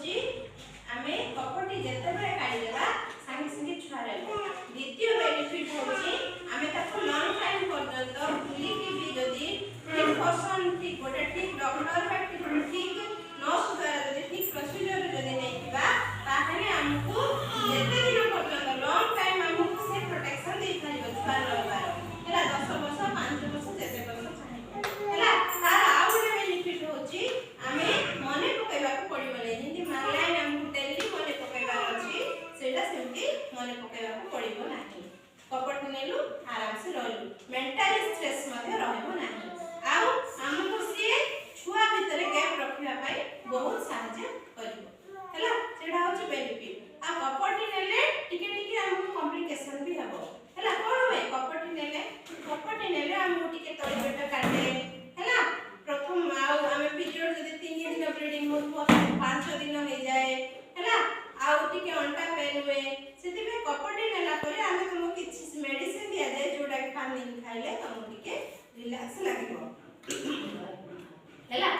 होची आमे कपटी जते बेले काढी देबा संगे संगे छुआ रहबो। द्वितीय बेनिफिट होची आमे ताको लॉन्ग टाइम पर्यंत भूली की भी जदी ठीक पर्सन ठीक गोटे ठीक डॉक्टर बा ठीक नर्स द्वारा जदी ठीक प्रोसीजर जदी नै किबा ताहले हमकु जते दिन पर्यंत लॉन्ग टाइम हमकु से प्रोटेक्शन दे थालिबो छुआ रहबार हैला 10 वर्ष 5 वर्ष जते वर्ष चाहे हैला तार आउ गोटे बेनिफिट होची आमे मने पकेबा को पड़िबो नै जेंति मारलाइन हमकु डेली मने पकेबा अछि सेटा सेमति मने पकेबा को पड़िबो नाही। कपट नेलु आराम से रहलु मेंटल स्ट्रेस मध्ये रहबो नाही आउ हमकु से छुआ भितरे गैप रखिबा पई बहुत सहायता करिवो हैला सेटा होची बेनिफिट। आ कपटी नेले टिके टिके हमकु कॉम्प्लिकेशन भी हबो हैला कोन होय कपटी नेले हमकु टिके तळी पेट काटे हैला प्रथम आउ हमें पीरियड जदी 3 दिन ब्लीडिंग होतो 5 दिन हो जाए हैला आउ टिके अंटा पेन हुए सेति पे कपटी नेला परे हमें तुम किछि मेडिसिन दिया जाए जोडा के 5 दिन खाइले तुम टिके रिलैक्स लागिवो हैला।